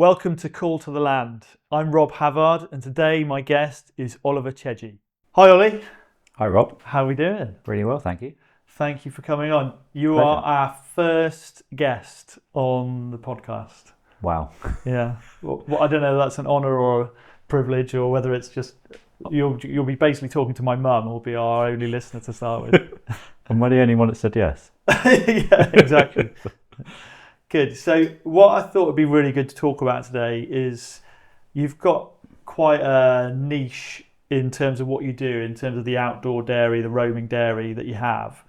Welcome to Call to the Land. I'm Rob Havard, and today my guest is Oliver Chedgey. Hi Ollie. Hi Rob. How are we doing? Really well, thank you. Thank you for coming on. You Pleasure. are our first guest on the podcast. Wow. Yeah. Well, I don't know if that's an honour or a privilege, or whether it's just you'll be basically talking to my mum, who'll be our only listener to start with. Am I the only one that said yes? Yeah, exactly. Good. So what I thought would be really good to talk about today is you've got quite a niche in terms of what you do, in terms of the outdoor dairy, the roaming dairy that you have.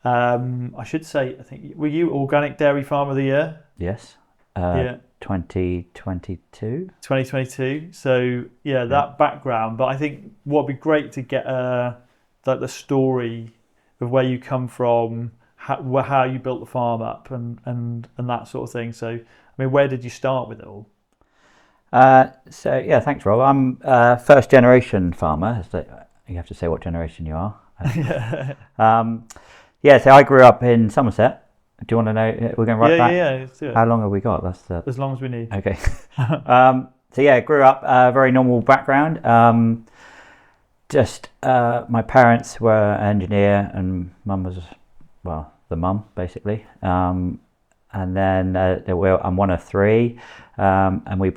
I should say, I think, were you Organic Dairy Farmer of the Year? Yes. Yeah. 2022. 2022. So yeah, that background. But I think what would be great to get like the story of where you come from, how you built the farm up, and that sort of thing. So, I mean, where did you start with it all? Thanks Rob. I'm first generation farmer. So you have to say what generation you are. So I grew up in Somerset. Do you want to know? We're going right back. Yeah. Let's do it. How long have we got? That's as long as we need. Okay. Grew up very normal background. My parents were an engineer, and mum was, the mum basically. And then I'm one of three, and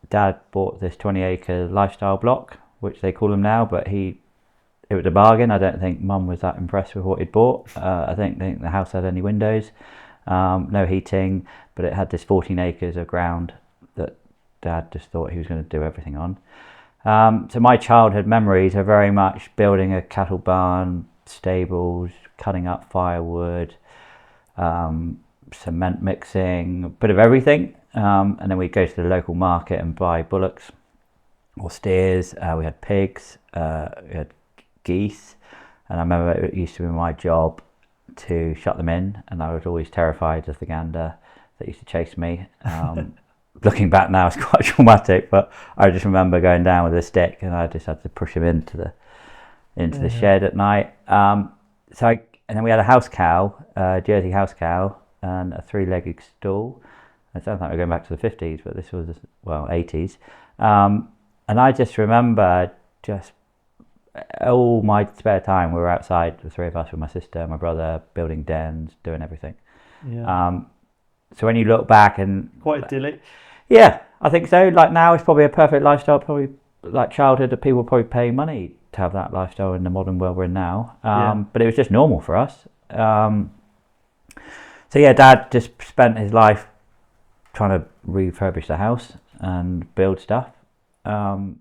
Dad bought this 20-acre lifestyle block, which they call them now, but it was a bargain. I don't think Mum was that impressed with what he'd bought. I think the house had any windows, no heating, but it had this 14 acres of ground that Dad just thought he was going to do everything on. So my childhood memories are very much building a cattle barn, stables, cutting up firewood, cement mixing, a bit of everything. And then we'd go to the local market and buy bullocks or steers. We had pigs, we had geese, and I remember it used to be my job to shut them in, and I was always terrified of the gander that used to chase me. Looking back now, it's quite traumatic, but I just remember going down with a stick, and I just had to push him into the shed at night. And then we had a house cow, Jersey house cow, and a 3-legged stool. It sounds like we're going back to the 50s, but this was 80s. And I just remember all my spare time, we were outside, the three of us with my sister, my brother, building dens, doing everything. Yeah. So when you look back and... Quite idyllic. Yeah, I think so. Like now it's probably a perfect lifestyle, probably like childhood, that people probably pay money to have that lifestyle in the modern world we're in now. But it was just normal for us. Dad just spent his life trying to refurbish the house and build stuff. And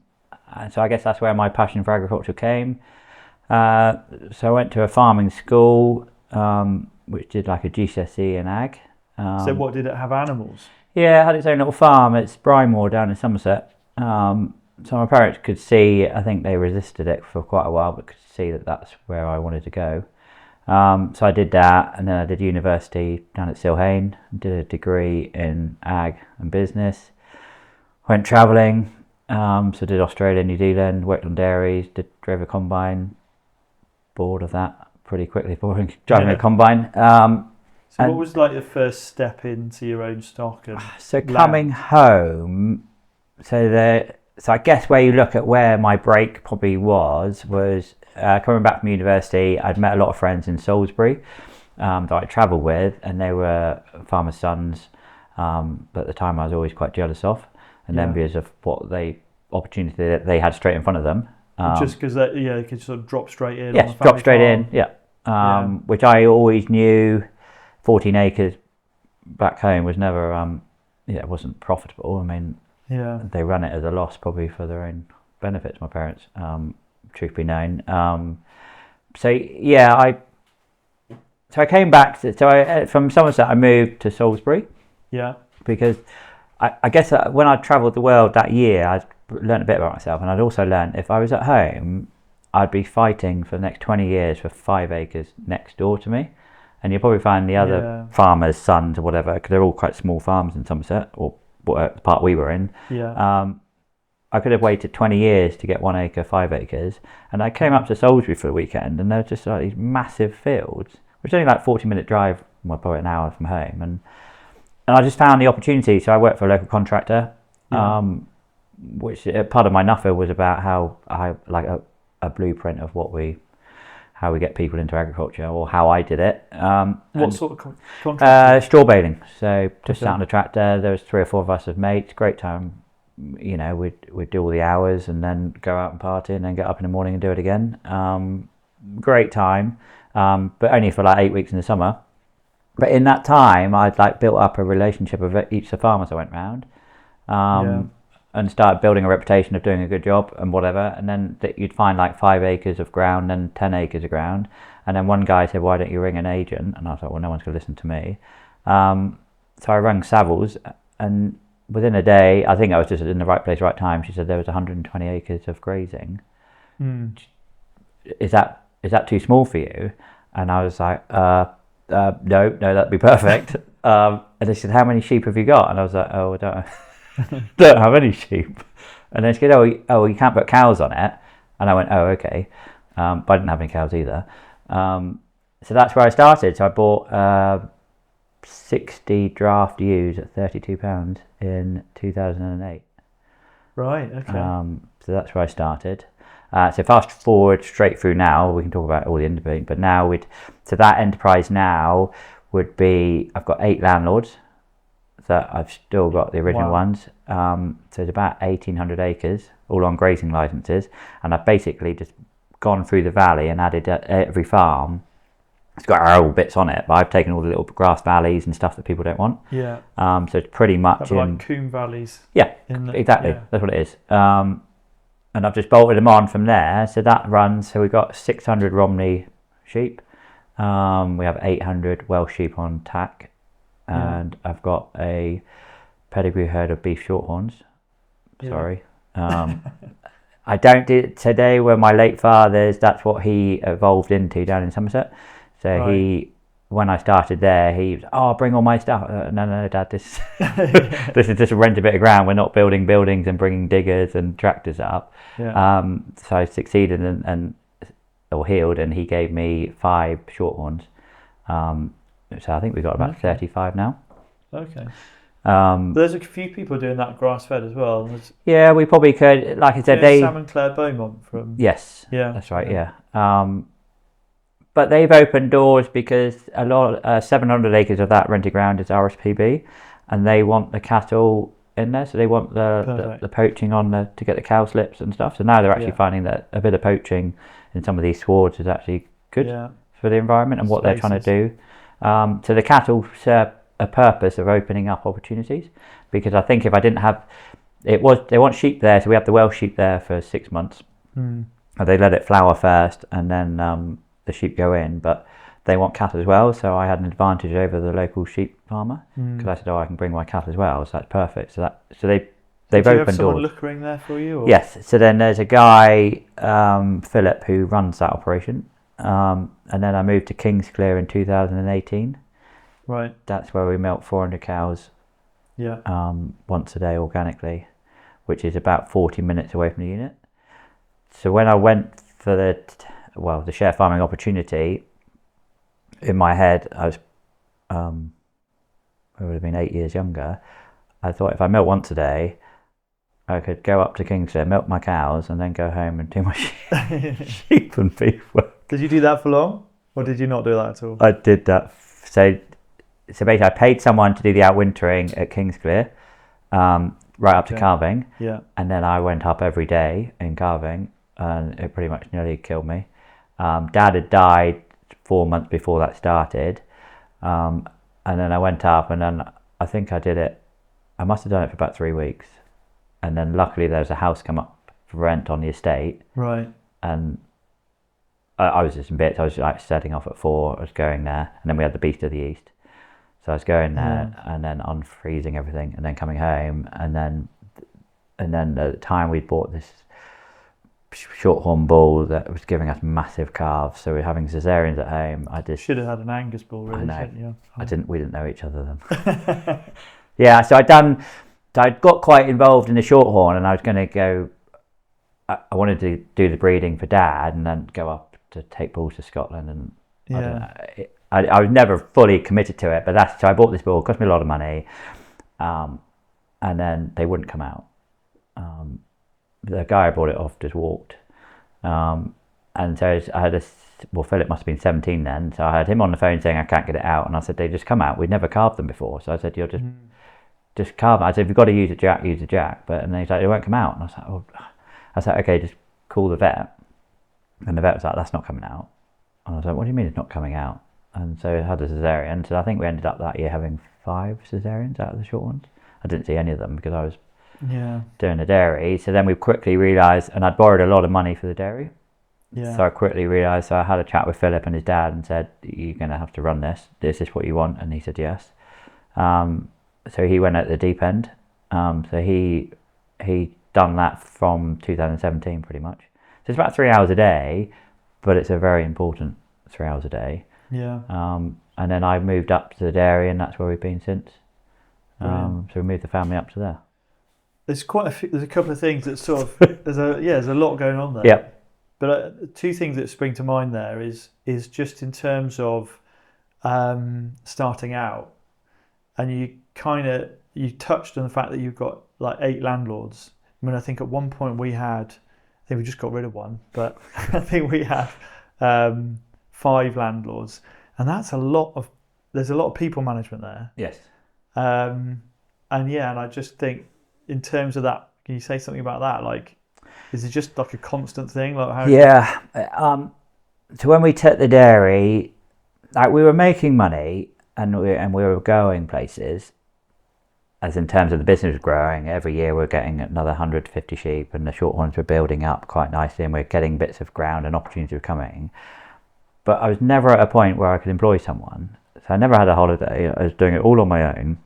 so I guess that's where my passion for agriculture came. So I went to a farming school, which did like a GCSE in ag. So what, did it have animals? Yeah, it had its own little farm. It's Brymore down in Somerset. So my parents could see, I think they resisted it for quite a while, but could see that that's where I wanted to go. So I did that, and then I did university down at Silhane, did a degree in ag and business. Went travelling, so did Australia, New Zealand, worked on dairies, drove a combine, bored of that pretty quickly, driving a combine. So what was like the first step into your own stock? Coming home, so I guess where you look at where my break probably was coming back from university. I'd met a lot of friends in Salisbury that I travelled with, and they were farmers' sons. But at the time I was always quite jealous of and envious of opportunity that they had straight in front of them. Just because they could sort of drop straight in. Yes, drop straight in. Which I always knew. 14 acres back home was never, it wasn't profitable. I mean, they ran it as a loss probably for their own benefits, my parents, truth be known. I came back, from Somerset I moved to Salisbury. Yeah. Because I guess when I travelled the world that year, I learned a bit about myself, and I'd also learned if I was at home, I'd be fighting for the next 20 years for 5 acres next door to me. And you'll probably find the other farmers' sons or whatever, because they're all quite small farms in Somerset, or the part we were in. Yeah. I could have waited 20 years to get 1 acre, 5 acres. And I came up to Salisbury for the weekend, and there were just like these massive fields, which is only like 40-minute drive, probably an hour from home. And I just found the opportunity. So I worked for a local contractor, Yeah. Which part of my NUFA was about how I like a blueprint of how we get people into agriculture, or how I did it. What sort of contract? Straw baling. So just Okay. sat on a tractor. There was 3 or 4 of us as mates. Great time. We'd do all the hours and then go out and party, and then get up in the morning and do it again. Great time, but only for like 8 weeks in the summer. But in that time, I'd like built up a relationship with each of the farmers I went round. And started building a reputation of doing a good job and whatever. And then you'd find like 5 acres of ground and 10 acres of ground. And then one guy said, "Why don't you ring an agent?" And I thought, well, no one's going to listen to me. So I rang Savills, and within a day, I think I was just in the right place, right time. She said there was 120 acres of grazing. Is that too small for you? And I was like, no, that'd be perfect. And they said, "How many sheep have you got?" And I was like, "Oh, I don't have any sheep." And then she said, oh, you can't put cows on it. And I went, "Oh, okay." But I didn't have any cows either. So that's where I started. So I bought 60 draft ewes at £32 in 2008. Right. Okay. So that's where I started. So fast forward straight through now, we can talk about all the independent, but now so that enterprise now would be, I've got 8 landlords that I've still got the original ones. So it's about 1,800 acres, all on grazing licenses. And I've basically just gone through the valley and added every farm. It's got arable bits on it, but I've taken all the little grass valleys and stuff that people don't want. Yeah. So it's pretty much like coombe valleys. Yeah, exactly. Yeah. That's what it is. And I've just bolted them on from there. So that runs, so we've got 600 Romney sheep. We have 800 Welsh sheep on tack. And I've got a pedigree herd of beef shorthorns. Sorry. I don't do today where my late father's, that's what he evolved into down in Somerset. So when I started there, he was, "Oh, bring all my stuff." No, Dad, this this is just a rented bit of ground. We're not building buildings and bringing diggers and tractors up. So I succeeded or healed, and he gave me 5 shorthorns. So I think we've got about 35 now. Okay. There's a few people doing that grass fed as well. Yeah, we probably could. Like I said, Sam and Claire Beaumont from. Yes. Yeah. That's right. Yeah. But they've opened doors because a lot, 700 acres of that rented ground is RSPB, and they want the cattle in there, so they want the poaching on to get the cow slips and stuff. So now they're actually finding that a bit of poaching in some of these swards is actually good for the environment and what they're trying to do. So the cattle serve a purpose of opening up opportunities, because I think if I didn't have they want sheep there, so we have the Welsh sheep there for 6 months. They let it flower first, and then the sheep go in, but they want cattle as well, so I had an advantage over the local sheep farmer, because I said, "Oh, I can bring my cattle as well," so that's perfect. So they've opened doors. Do you have someone lookering there for you? Or? Yes. So then there's a guy, Philip, who runs that operation, and then I moved to Kingsclear in 2018. Right. That's where we milk 400 cows. Yeah. Once a day organically, which is about 40 minutes away from the unit. So when I went for the share farming opportunity, in my head, I was, I would have been 8 years younger. I thought if I milk once a day, I could go up to Kingsclear, milk my cows, and then go home and do my sheep and beef work. Did you do that for long, or did you not do that at all? I did that. So basically, I paid someone to do the outwintering at Kingsclear, right up to calving. Yeah. And then I went up every day in calving, and it pretty much nearly killed me. Dad had died 4 months before that started, and then I went up, and then I think I must have done it for about 3 weeks, and then luckily there was a house come up for rent on the estate, right? And I was just in bits. I was like setting off at 4, I was going there, and then we had the Beast of the East, so I was going there and then unfreezing everything and then coming home, and then at the time we bought this shorthorn bull that was giving us massive calves, so we were having cesareans at home. I should have had an Angus bull, really. I know. We didn't know each other then. Yeah, so I'd got quite involved in the shorthorn, and I was going to go. I wanted to do the breeding for Dad, and then go up to take bulls to Scotland, and I was never fully committed to it. But so I bought this bull. It cost me a lot of money. and then they wouldn't come out. The guy I bought it off just walked. And so I had Philip must have been 17 then, so I had him on the phone saying I can't get it out, and I said, they just come out. We'd never carved them before, so I said, you'll just carve them. I said, if you've got to use a jack, use a jack. But and he's like, they won't come out. And I was like, oh. I said, okay, just call the vet. And the vet was like, that's not coming out. And I was like, what do you mean it's not coming out? And so I had a cesarean. So I think we ended up that year having 5 cesareans out of the short ones. I didn't see any of them because I was doing the dairy. So then we quickly realised, and I'd borrowed a lot of money for the dairy. Yeah. So I quickly realised, so I had a chat with Philip and his dad and said, you're going to have to run this. Is this what you want? And he said yes. So he went at the deep end. So he done that from 2017 pretty much. So it's about 3 hours a day, but it's a very important 3 hours a day. Yeah. And then I moved up to the dairy, and that's where we've been since. So we moved the family up to there. There's there's a couple of things that sort of there's a lot going on there. Yeah. But 2 things that spring to mind there is just in terms of starting out, and you touched on the fact that you've got like 8 landlords. I mean, I think at one point we just got rid of one, but I think we had 5 landlords, and there's a lot of people management there. Yes. And I just think in terms of that, can you say something about that? Like, is it just like a constant thing? Like how? So when we took the dairy, like we were making money and we were going places. As in terms of the business was growing, every year we're getting another 150 sheep, and the shorthorns were building up quite nicely, and we're getting bits of ground and opportunities were coming. But I was never at a point where I could employ someone. So I never had a holiday. I was doing it all on my own.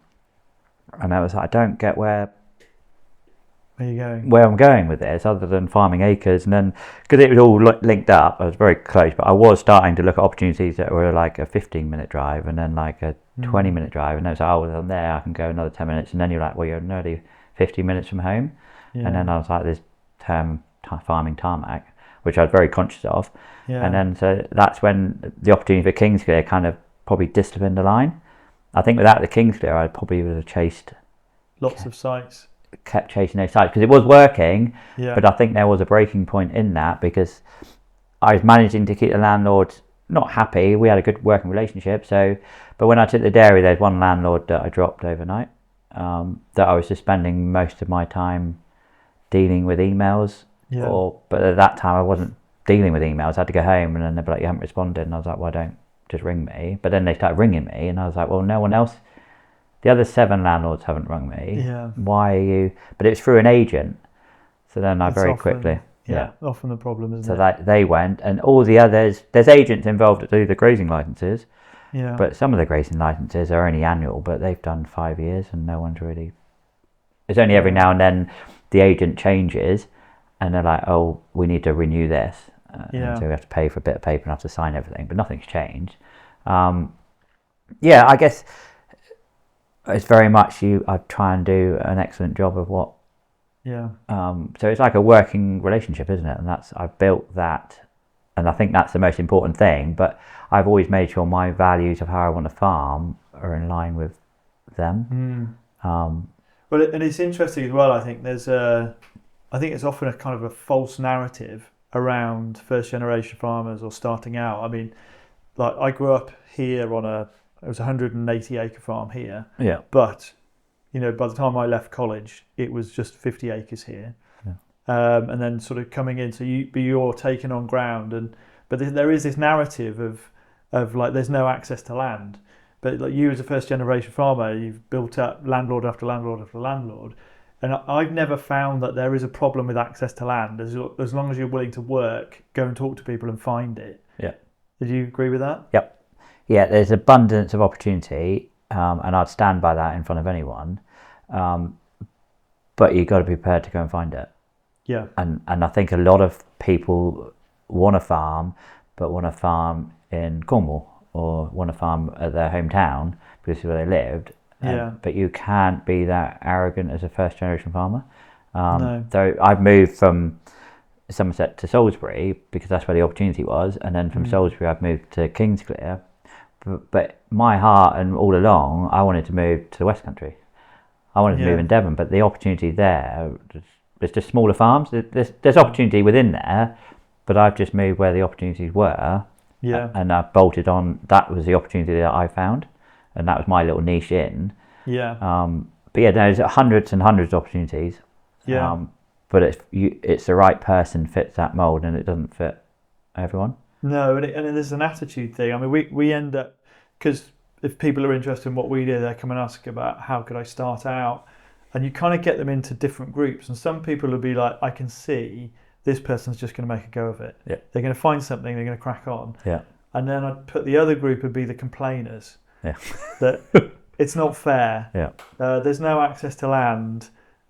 And I was like, I don't get where I'm going with this, other than farming acres. And then, because it was all linked up, I was very close, but I was starting to look at opportunities that were like a 15-minute drive and then like a 20-minute drive. And then so I was on there, I can go another 10 minutes. And then you're like, well, you're nearly 15 minutes from home. Yeah. And then I was like, this term farming tarmac, which I was very conscious of. Yeah. And then so that's when the opportunity for Kingsclear kind of probably disciplined the line. I think without the Kingsclear, I probably would have chased lots of sites. Kept chasing those sites because it was working, but I think there was a breaking point in that because I was managing to keep the landlords not happy. We had a good working relationship. So, but when I took the dairy, there's one landlord that I dropped overnight. That I was just spending most of my time dealing with emails. Yeah. But at that time, I wasn't dealing with emails. I had to go home, and then they'd be like, "You haven't responded," and I was like, "Well, don't just ring me." But then they started ringing me, and I was like, "Well, no one else." The other 7 landlords haven't rung me. Yeah. Why are you? But it was through an agent. So then I quickly. Yeah, often the problem, isn't it? So that they went, and all the others, there's agents involved that do the grazing licenses. Yeah. But some of the grazing licenses are only annual, but they've done 5 years and no one's really. It's only every now and then the agent changes and they're like, oh, we need to renew this. And so we have to pay for a bit of paper and have to sign everything, but nothing's changed. I guess. It's very much I try and do an excellent job of what. Yeah. So it's like a working relationship, isn't it? And I've built that, and I think that's the most important thing. But I've always made sure my values of how I want to farm are in line with them. Well, and it's interesting as well. I think I think it's often a kind of a false narrative around first generation farmers or starting out. I mean, like I grew up here it was a 180 acre farm here. Yeah. But, by the time I left college, it was just 50 acres here. Yeah. And then sort of coming in, so you're taking on ground, but there is this narrative of like there's no access to land. But like you as a first generation farmer, you've built up landlord after landlord after landlord. And I've never found that there is a problem with access to land as long as you're willing to work, go and talk to people and find it. Yeah. Did you agree with that? Yep. Yeah, there's abundance of opportunity, and I'd stand by that in front of anyone. But you've got to be prepared to go and find it. Yeah. And I think a lot of people want to farm, but want to farm in Cornwall or want to farm at their hometown because it's where they lived. But you can't be that arrogant as a first generation farmer. No. So I've moved from Somerset to Salisbury because that's where the opportunity was, and then from Salisbury I've moved to Kingsclear. But my heart and all along, I wanted to move to the West Country. I wanted to move in Devon, but the opportunity there, there's just smaller farms. There's opportunity within there, but I've just moved where the opportunities were. Yeah. And I've bolted on. That was the opportunity that I found, and that was my little niche in. Yeah. But yeah, there's hundreds and hundreds of opportunities. Yeah. But it's the right person fits that mold, and it doesn't fit everyone. No, and there's an attitude thing. I mean, we end up, because if people are interested in what we do, they come and ask about how could I start out, and you kind of get them into different groups. And some people will be like, I can see this person's just going to make a go of it. Yeah. They're going to find something, they're going to crack on. Yeah. And then I'd put the other group would be the complainers. Yeah. That it's not fair. Yeah. There's no access to land,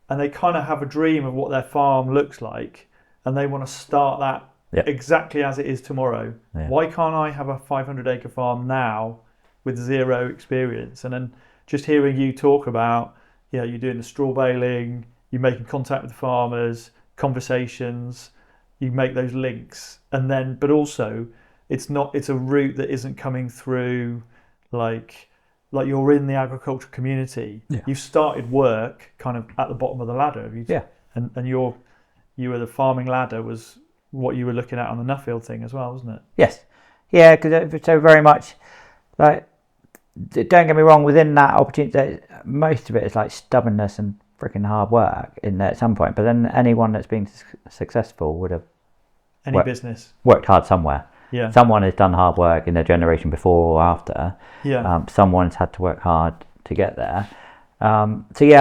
and they kind of have a dream of what their farm looks like, and they want to start that exactly as it is tomorrow. Yeah. Why can't I have a 500-acre farm now with zero experience? And then just hearing you talk about, you're doing the straw baling, you're making contact with the farmers, conversations, you make those links, and then, but also it's a route that isn't coming through like you're in the agricultural community. Yeah. You've started work kind of at the bottom of the ladder. And you were the farming ladder was what you were looking at on the Nuffield thing as well, wasn't it? Yes. Yeah, because so very much, like, don't get me wrong, within that opportunity, most of it is like stubbornness and freaking hard work in there at some point. But then anyone that's been successful would have business worked hard somewhere. Yeah. Someone has done hard work in their generation before or after. Yeah. Someone's had to work hard to get there. For me,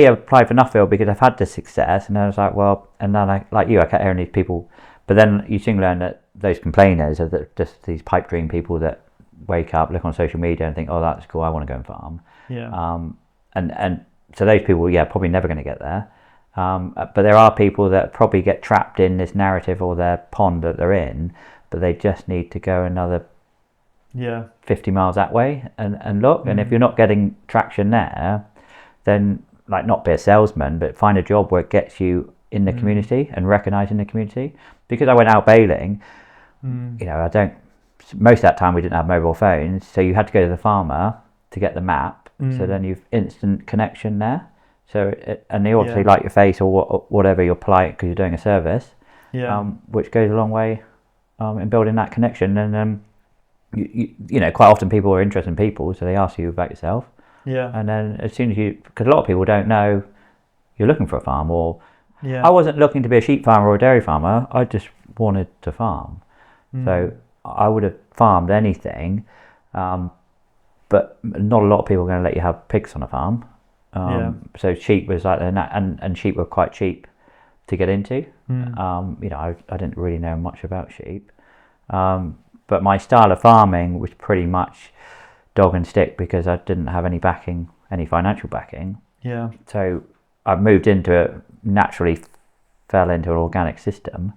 I applied for Nuffield because I've had the success, and I was like, well, and then I kept hearing these people, but then you soon learn that those complainers are just these pipe dream people that wake up, look on social media, and think, oh, that's cool, I want to go and farm. Yeah. And so those people, probably never going to get there. But there are people that probably get trapped in this narrative or their pond that they're in, but they just need to go another 50 miles that way and look. And if you're not getting traction there, then not be a salesman, but find a job where it gets you in the community and recognised in the community. Because I went out bailing, most of that time we didn't have mobile phones, so you had to go to the farmer to get the map. So then you've instant connection there. So and they obviously like your face or whatever, you're polite because you're doing a service, which goes a long way in building that connection. And quite often people are interested in people, so they ask you about yourself. Yeah. And then as soon as because a lot of people don't know you're looking for a farm, or I wasn't looking to be a sheep farmer or a dairy farmer. I just wanted to farm. So I would have farmed anything, but not a lot of people are going to let you have pigs on a farm. So sheep was like, and sheep were quite cheap to get into. I didn't really know much about sheep, but my style of farming was pretty much dog and stick because I didn't have any financial backing. Yeah. So I moved into it, naturally fell into an organic system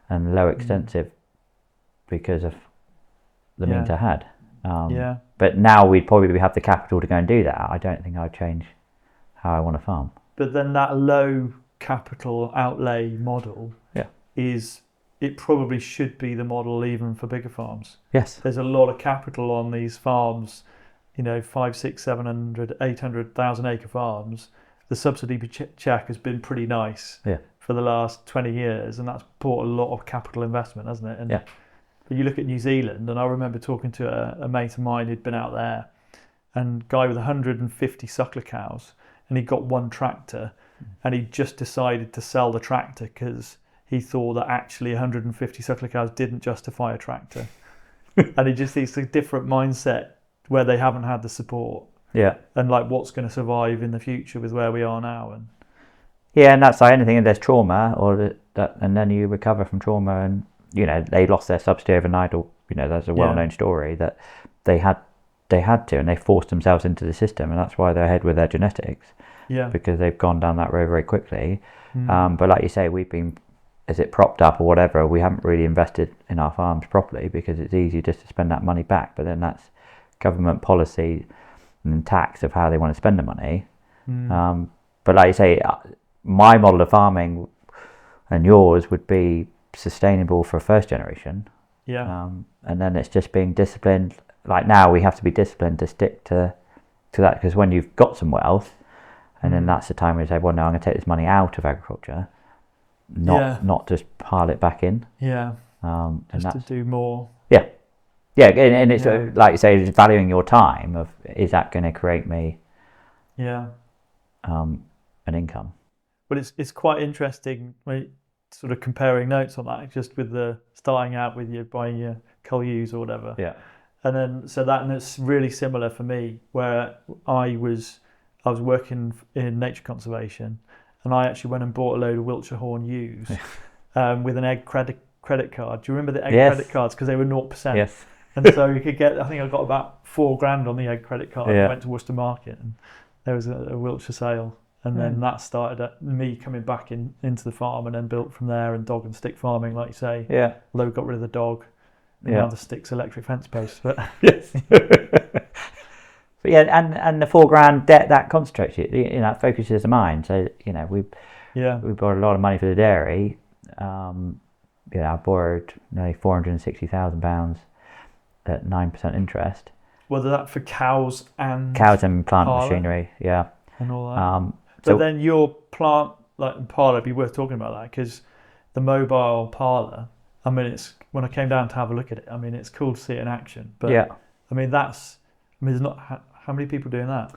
and low extensive because of the means I had. But now we'd probably have the capital to go and do that. I don't think I'd change how I want to farm. But then that low capital outlay model it probably should be the model even for bigger farms. Yes. There's a lot of capital on these farms, 500, 600, 700, 800,000 acre farms. The subsidy check has been pretty nice for the last 20 years, and that's brought a lot of capital investment, hasn't it? And but you look at New Zealand, and I remember talking to a mate of mine who'd been out there, and guy with 150 suckler cows, and he got one tractor, and he just decided to sell the tractor because he thought that actually 150 suckler cows didn't justify a tractor. And he just sees a different mindset where they haven't had the support. Yeah. And what's going to survive in the future with where we are now. And and that's like anything, and there's trauma and then you recover from trauma, and they lost their subsidy overnight, or that's a well-known story that they had to, and they forced themselves into the system, and that's why they're ahead with their genetics. Because they've gone down that road very quickly. But like you say, we've been, is it propped up or whatever, we haven't really invested in our farms properly because it's easy just to spend that money back, but then that's government policy and tax of how they want to spend the money. But like you say, my model of farming and yours would be sustainable for first generation. And then it's just being disciplined. Like now we have to be disciplined to stick to that, because when you've got some wealth, And then that's the time we say, well, no, I'm going to take this money out of agriculture, not just pile it back in. Yeah. And Just to do more. Yeah. Yeah, and it's like you say, just valuing your time of, is that going to create me an income? But it's quite interesting when you sort of comparing notes on that, just with the starting out with you buying your Coluse or whatever. Yeah. And then and it's really similar for me, where I was working in nature conservation, and I actually went and bought a load of Wiltshire Horn ewes with an egg credit card. Do you remember the egg credit cards? Because they were 0%. Yes. And so you could get, I think I got about $4,000 on the egg credit card. Yeah. I went to Worcester Market and there was a Wiltshire sale. And then that started at me coming back into the farm, and then built from there, and dog and stick farming, like you say. Yeah. Although we got rid of the dog. And now the stick's electric fence posts. But yes. But yeah, and the $4,000 debt that concentrates you, that focuses the mind. So we borrowed a lot of money for the dairy. I borrowed nearly £460,000 at 9% interest. Whether that for cows and plant parlour, machinery, yeah, and all that. But then your plant and parlour, it'd be worth talking about that, because the mobile parlour, I mean, it's when I came down to have a look at it, I mean, it's cool to see it in action. But I mean, there's not how many people doing that?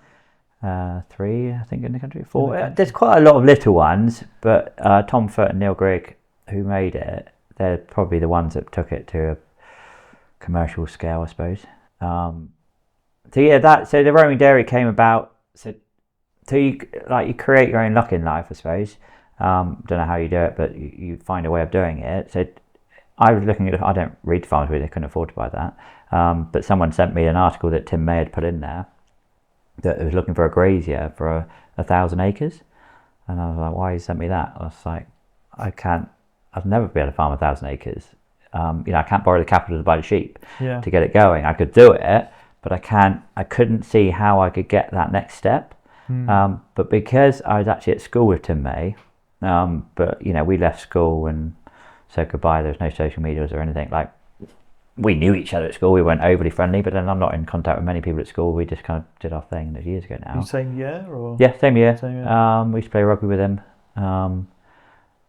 3, I think, in the country. 4. There's quite a lot of little ones, but Tom Foote and Neil Grigg, who made it, they're probably the ones that took it to a commercial scale, I suppose. So the roaming dairy came about. So you create your own luck in life, I suppose. Don't know how you do it, but you find a way of doing it. So I was looking at, I don't read farmers really, I couldn't afford to buy that. But someone sent me an article that Tim May had put in there that was looking for a grazier for 1,000 acres. And I was like, why you sent me that? I was like, I've never been able to farm 1,000 acres. I can't borrow the capital to buy the sheep to get it going. I could do it, but I couldn't see how I could get that next step. But because I was actually at school with Tim May, but we left school and said goodbye. There was no social medias or anything. Like, we knew each other at school. We weren't overly friendly, but then I'm not in contact with many people at school. We just kind of did our thing. That was years ago now. Same year, or same year. We used to play rugby with him. But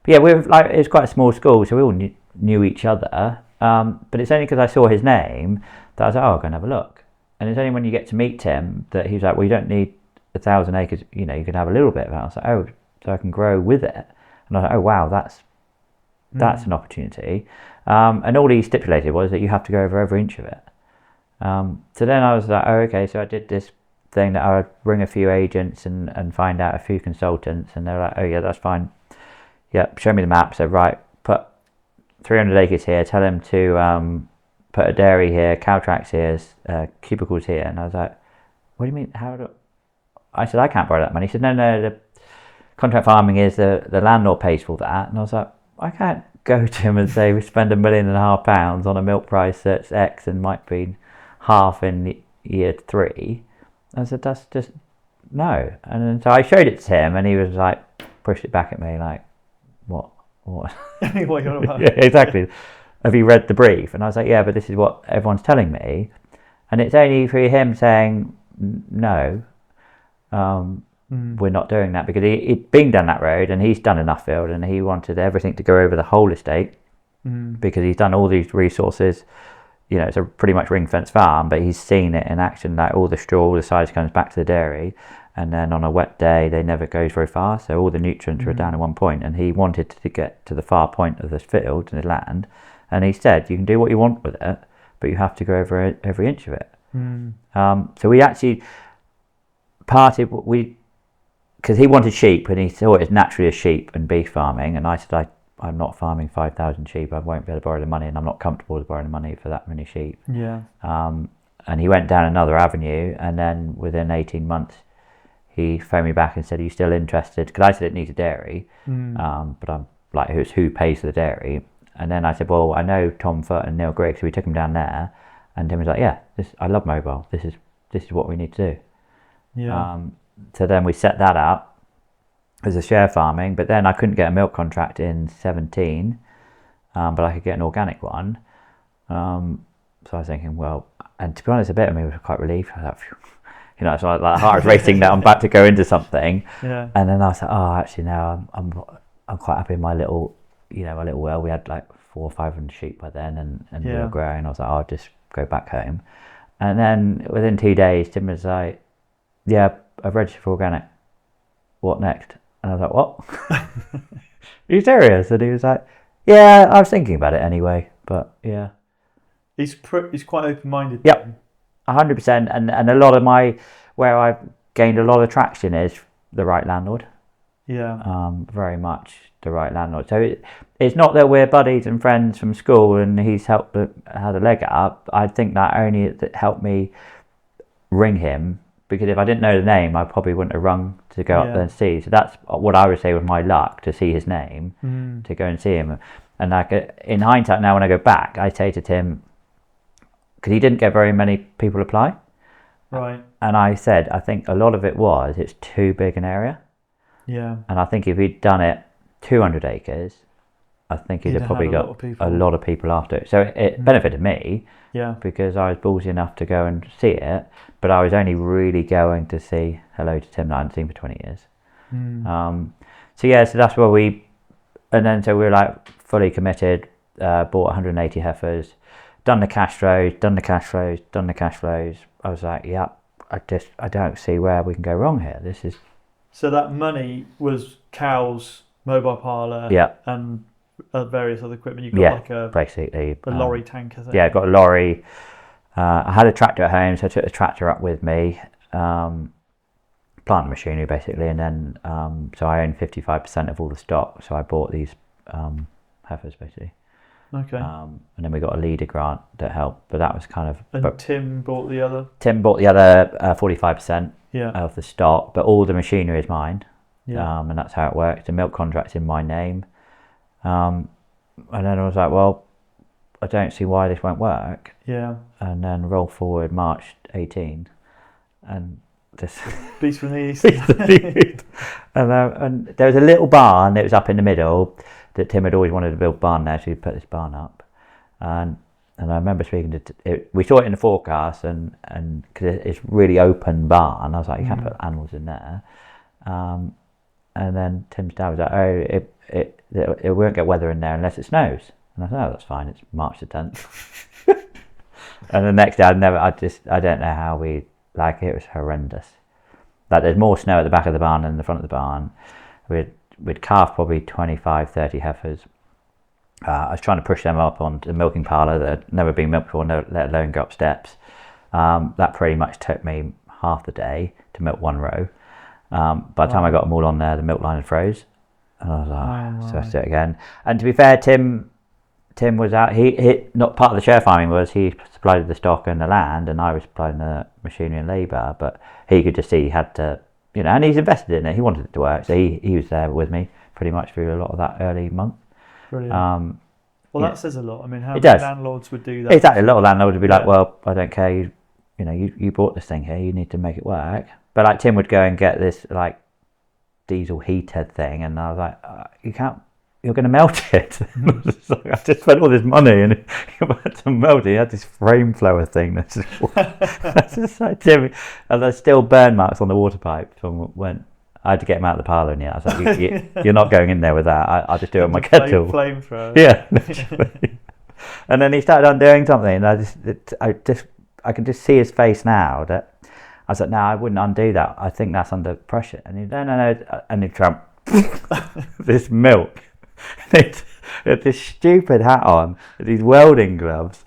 yeah, it was quite a small school, so we all knew each other. But it's only because I saw his name that I was like, oh, I'll go and have a look. And it's only when you get to meet Tim that he's like, well, you don't need 1,000 acres. You can have a little bit of it. I was like, oh, so I can grow with it. And I was like, oh wow, that's an opportunity. And all he stipulated was that you have to go over every inch of it. So then I was like, oh, okay. So I did this thing that I would ring a few agents and find out a few consultants, and they're like, oh yeah, that's fine. Yeah, show me the map. So right, put 300 acres here. Tell him to put a dairy here, cow tracks here, cubicles here. And I was like, what do you mean? I said, I can't borrow that money. He said, no, the contract farming is the landlord pays for that. And I was like, I can't go to him and say we spend £1.5 million on a milk price that's X and might be half in year 3. I said, that's just no. And then, so I showed it to him, and he was like, pushed it back at me like, what? What are you on about? Yeah, exactly. Have you read the brief? And I was like, yeah, but this is what everyone's telling me. And it's only for him saying no. We're not doing that, because he'd been down that road and he's done enough field, and he wanted everything to go over the whole estate because he's done all these resources. It's a pretty much ring fence farm, but he's seen it in action, like all the straw, all the size comes back to the dairy, and then on a wet day they never goes very far, so all the nutrients are down at one point, and he wanted to get to the far point of this field and the land, and he said you can do what you want with it, but you have to go over every inch of it. So we actually because he wanted sheep, and he saw it as naturally as sheep and beef farming, and I said, I'm not farming 5,000 sheep. I won't be able to borrow the money, and I'm not comfortable with borrowing the money for that many sheep. Yeah. And he went down another avenue, and then within 18 months, he phoned me back and said, are you still interested? Because I said it needs a dairy, but I'm like, who pays for the dairy? And then I said, well, I know Tom Foote and Neil Grigg, so we took him down there, and Tim was like, yeah, I love mobile. This is what we need to do. Yeah. So then we set that up as a share farming, but then I couldn't get a milk contract in 17, but I could get an organic one. So I was thinking, well, and to be honest, a bit of me was quite relieved. I thought, you know, it's like heart racing that I'm about to go into something. Yeah. And then I was like, oh, actually no, I'm quite happy in my little, you know, my little well. We had like 400 or 500 sheep by then, and we were growing. I was like, I'll just go back home. And then within 2 days, Tim was like, yeah, I've registered for organic. What next? And I was like, what? Are you serious? And he was like, yeah, I was thinking about it anyway, but yeah. He's quite open-minded. Yep, 100%. And a lot of where I've gained a lot of traction is the right landlord. Yeah. Very much the right landlord. So it's not that we're buddies and friends from school and he's had a leg up. I think that only helped me ring him, because if I didn't know the name, I probably wouldn't have rung to go up there and see. So that's what I would say was my luck, to see his name, to go and see him. And like in hindsight now, when I go back, I say to Tim, because he didn't get very many people apply. Right. And I said, I think a lot of it's too big an area. Yeah. And I think if he'd done it 200 acres, I think he'd have probably got a lot of people after it. So it benefited me, because I was ballsy enough to go and see it, but I was only really going to say hello to Tim that I hadn't seen for 20 years. So that's where so we were like fully committed, bought 180 heifers, done the cash flows. I was like, I don't see where we can go wrong here. This is... So that money was cows, mobile parlour, and various other equipment. You got basically a lorry tanker thing. Yeah, I got a lorry. I had a tractor at home, so I took the tractor up with me, plant and machinery basically, and then so I own 55% of all the stock. So I bought these heifers basically. Okay. And then we got a leader grant that helped, but that was kind of... And Tim bought the other? Tim bought the other 45% of the stock, but all the machinery is mine. Yeah. And that's how it works. The milk contract's in my name. And then I was like, well, I don't see why this won't work. Yeah. And then roll forward March 18, and this... Beast from the East. And there was a little barn that was up in the middle that Tim had always wanted to build a barn there, so he put this barn up. And I remember speaking to... we saw it in the forecast, and because it's really open barn, I was like, you can't put animals in there. And then Tim's dad was like, oh, it won't get weather in there unless it snows. And I said, oh, that's fine, it's March the 10th. And the next day, I don't know how it was horrendous. Like, there's more snow at the back of the barn than the front of the barn. We'd calved probably 25, 30 heifers. I was trying to push them up onto the milking parlour that had never been milked before, let alone go up steps. That pretty much took me half the day to milk one row. By the time I got them all on there, the milk line had froze. And I was like, so I have to do it again. And to be fair, Tim was out. He not part of the share farming was he supplied the stock and the land, and I was supplying the machinery and labour. But he could just see he had to, you know, and he's invested in it. He wanted it to work, so he was there with me pretty much through a lot of that early month. Brilliant. That says a lot. I mean, how many landlords would do that? Exactly, a lot of landlords would be like, well, I don't care. You bought this thing here. You need to make it work. But like Tim would go and get this like diesel heater thing, and I was like, you can't. You're going to melt it. I just spent all this money and you had to melt it. He had this flame flower thing. That's just like Tim. And there's still burn marks on the water pipe from when I had to get him out of the parlour. And I was like, you're not going in there with that. I'll just do it on my kettle. Flamethrower. Yeah. Literally. And then he started undoing something, and I can just see his face now. That I was like, no, I wouldn't undo that. I think that's under pressure. And he, no. And he tried this milk. He had this stupid hat on, with these welding gloves,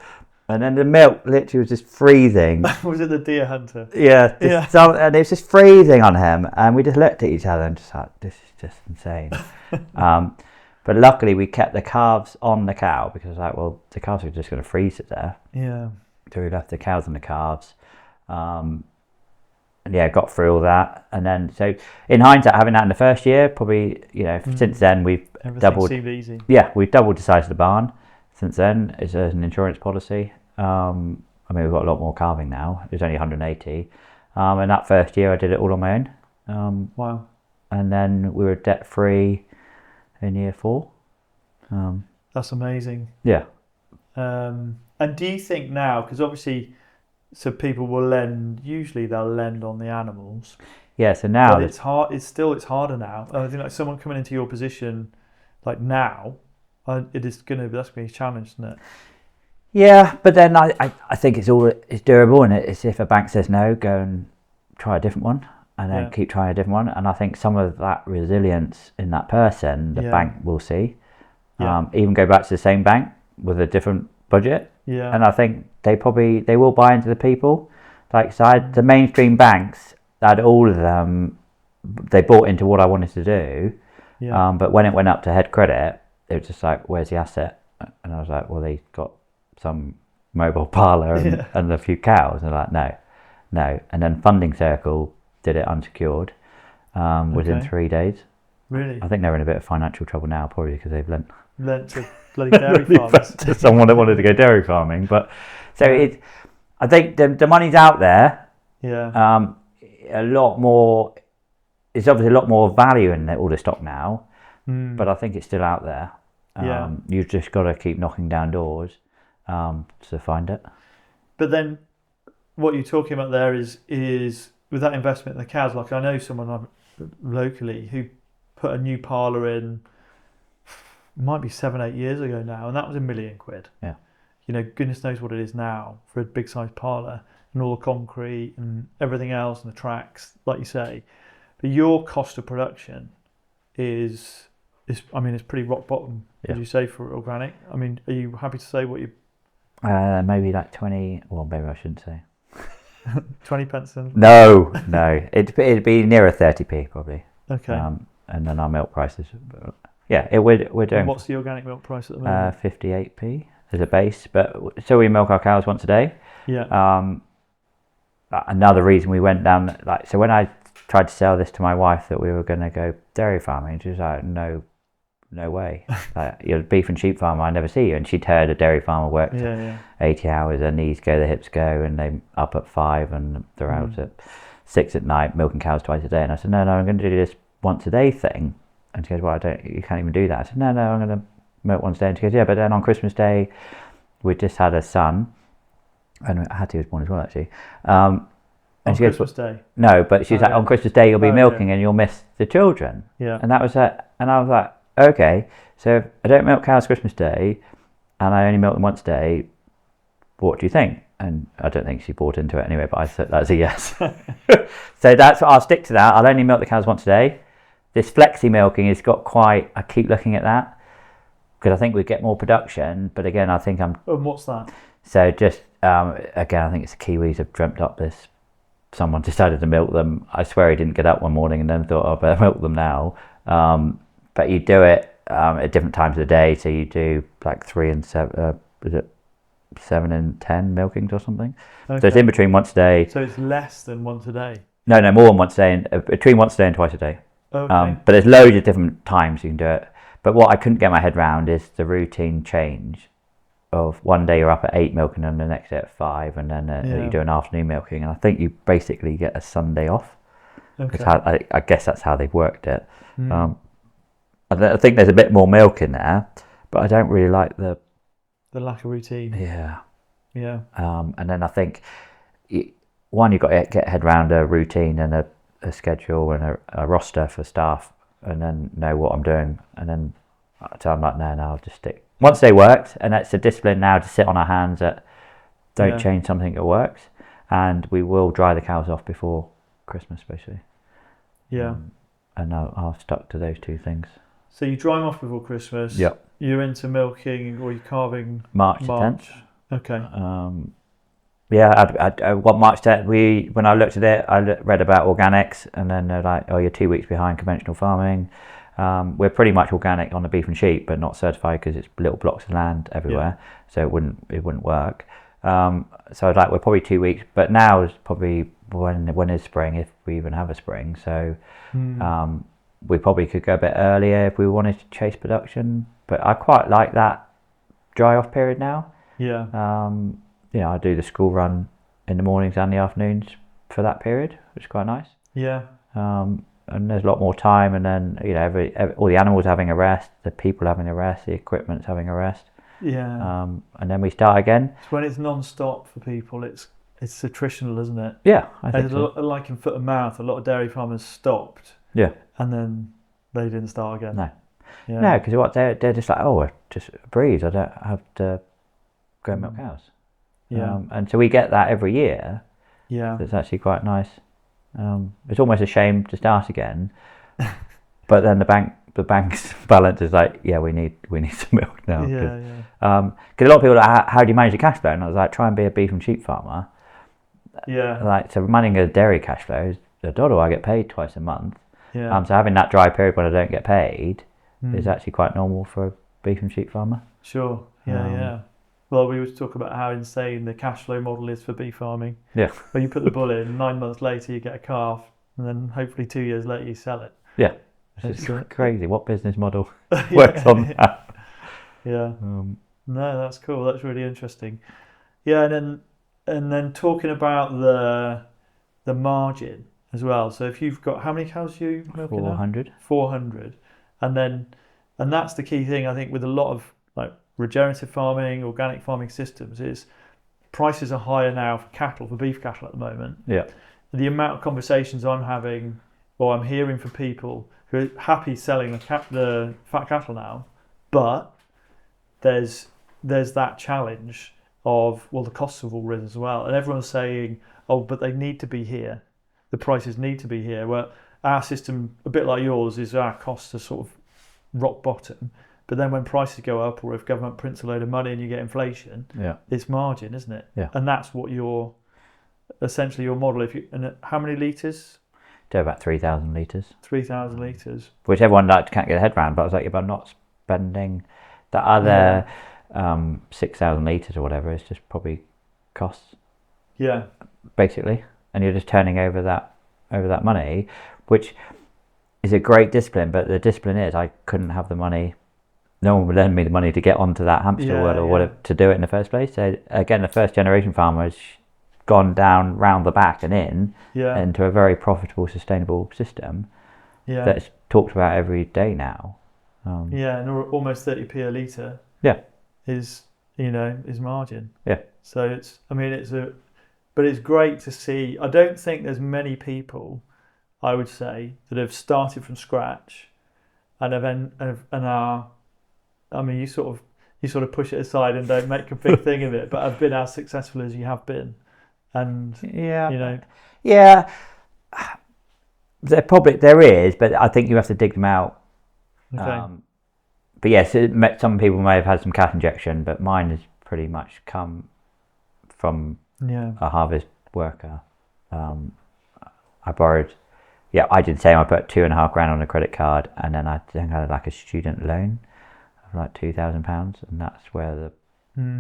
and then the milk literally was just freezing. Was it the deer hunter? Yeah. And it was just freezing on him, and we just looked at each other and just like, this is just insane. But luckily we kept the calves on the cow, because I was like, well, the calves are just going to freeze to death. Yeah. So we left the cows and the calves. And got through all that, and then so in hindsight, having that in the first year, probably since then we've doubled. Seemed easy. Yeah, we've doubled the size of the barn since then. It's an insurance policy. I mean, we've got a lot more calving now. There's only 180, and that first year I did it all on my own. Wow. And then we were debt free in year 4. That's amazing. Yeah. And do you think now, because obviously So people will lend. Usually they'll lend on the animals. Yeah, so now But it's hard. It's harder now. I think like someone coming into your position, like now, that's going to be a challenge, isn't it? yeah, but then I think it's doable, and it's if a bank says no, go and try a different one, and then keep trying a different one. And I think some of that resilience in that person, the bank will see. Even go back to the same bank with a different budget. Yeah. And I think they will buy into the people. Like the mainstream banks, that all of them, they bought into what I wanted to do. Yeah. But when it went up to head credit, it was just like, where's the asset? And I was like, well, they got some mobile parlour and a few cows. And they're like, no. And then Funding Circle did it unsecured within 3 days. Really? I think they're in a bit of financial trouble now, probably because they've lent to bloody dairy farmers. to someone that wanted to go dairy farming. But so I think the money's out there. Yeah. A lot more. It's obviously a lot more value in all the stock now, but I think it's still out there. You've just got to keep knocking down doors to find it. But then, what you're talking about there is with that investment in the cows. Like I know someone locally who put a new parlour in. Might be 7-8 years ago now, and that was £1 million. Yeah. You know, goodness knows what it is now for a big sized parlour and all the concrete and everything else and the tracks, like you say. But your cost of production is it's pretty rock bottom, would you say, for organic? I mean, are you happy to say what you? Maybe like 20. Well, maybe I shouldn't say. 20 pence. No. It'd be nearer 30p probably. Okay. And then our milk prices. Yeah, we're doing. And what's the organic milk price at the moment? 58p as a base, but so we milk our cows once a day. Yeah. Another reason we went down, so when I tried to sell this to my wife that we were going to go dairy farming, she was like, no way. You're a beef and sheep farmer, I never see you. And she'd heard a dairy farmer worked 80 hours, their knees go, their hips go, and they up at 5 and they're out at 6 at night, milking cows twice a day. And I said, no, I'm going to do this once a day thing. And she goes, well, you can't even do that. I said, no, I'm going to milk once a day. And she goes, yeah, but then on Christmas Day, we just had a son, and Hattie was born as well, actually. And on she goes, Christmas Day? No, but she's like, on Christmas Day, you'll be milking and you'll miss the children. Yeah. And that was it. And I was like, okay, so if I don't milk cows Christmas Day, and I only milk them once a day, what do you think? And I don't think she bought into it anyway, but I said that's a yes. So I'll stick to that. I'll only milk the cows once a day. This flexi milking has got I keep looking at that because I think we get more production, but again, I think And what's that? So just, again, I think it's the Kiwis have dreamt up this. Someone decided to milk them. I swear he didn't get up one morning and then thought, I better milk them now. But you do it at different times of the day. So you do like 3 and 7, is it 7 and 10 milkings or something? Okay. So it's in between once a day. So it's less than once a day? No, more than once a day, between once a day and twice a day. Okay. But there's loads of different times you can do it. But what I couldn't get my head around is the routine change of one day you're up at 8 milking and the next day at 5, and then you do an afternoon milking. And I think you basically get a Sunday off. Okay. I guess that's how they've worked it. I think there's a bit more milk in there, but I don't really like the lack of routine. Yeah. And then I think you've got to get a head around a routine and a schedule and a roster for staff, and then know what I'm doing. And then so I'm like, no, I'll just stick. Once they worked, and it's a discipline now to sit on our hands that don't change something that works, and we will dry the cows off before Christmas, basically. Yeah. And I've stuck to those two things. So you dry them off before Christmas. Yep. You're into milking, or you're calving March 10th. Okay. March 10th. When I looked at it, I read about organics, and then they're like, "Oh, you're 2 weeks behind conventional farming." We're pretty much organic on the beef and sheep, but not certified because it's little blocks of land everywhere, so it wouldn't work. So I'd like, we're probably 2 weeks, but now is probably when is spring, if we even have a spring. So we probably could go a bit earlier if we wanted to chase production. But I quite like that dry off period now. Yeah. I do the school run in the mornings and the afternoons for that period, which is quite nice. Yeah. And there's a lot more time, and then all the animals having a rest, the people having a rest, the equipment's having a rest. Yeah. And then we start again. So when it's non-stop for people, it's it's attritional, isn't it? Yeah, I think so. Like in foot and mouth, a lot of dairy farmers stopped. Yeah. And then they didn't start again. No. Yeah. No, because what they're just like, oh, just a breed. I don't have to go milk cows. Yeah. And so we get that every year. Yeah. It's actually quite nice. It's almost a shame to start again, but then the bank's balance is like, yeah, we need some milk now. Yeah. Because a lot of people are like, how do you manage your cash flow? And I was like, try and be a beef and sheep farmer. Yeah. Like, so managing a dairy cash flow is $1. I get paid twice a month. Yeah. So having that dry period when I don't get paid is actually quite normal for a beef and sheep farmer. Sure. Yeah. Well, we was talking about how insane the cash flow model is for beef farming. Yeah. Where you put the bull in, 9 months later you get a calf, and then hopefully 2 years later you sell it. Yeah. It's crazy. What business model works on that? Yeah. No, that's cool. That's really interesting. Yeah, and then talking about the margin as well. So if you've got, how many cows are you milking now? 400. 400. And that's the key thing, I think, with a lot of like regenerative farming, organic farming systems, is prices are higher now for cattle, for beef cattle at the moment. Yeah. The amount of conversations I'm having, or I'm hearing from people who are happy selling the fat cattle now, but there's that challenge of, well, the costs have all risen as well. And everyone's saying, oh, but they need to be here. The prices need to be here. Well, our system, a bit like yours, is our costs are sort of rock bottom. But then when prices go up, or if government prints a load of money and you get inflation, it's margin, isn't it? Yeah. And that's what essentially your model. And how many litres? Do about 3,000 litres. 3,000 litres. Which everyone can't get their head around, but I was like, if I'm not spending the other 6,000 litres or whatever, it's just probably costs. Yeah. Basically. And you're just turning over that money, which is a great discipline, but the discipline is I couldn't have the money. No one would lend me the money to get onto that hamster wheel or whatever to do it in the first place. So again, the first generation farmer has gone down round the back and into a very profitable, sustainable system that's talked about every day now. And almost 30p a litre. Yeah, is margin. Yeah. So but it's great to see. I don't think there's many people, I would say, that have started from scratch and are. I mean, you sort of push it aside and don't make a big thing of it, but have been as successful as you have been. And there is, but I think you have to dig them out. Okay. But yes, some people may have had some cash injection, but mine has pretty much come from a harvest worker. I borrowed. Yeah, I did the same. I put £2,500 on a credit card, and then I think I had like a student loan of like £2,000, and that's where the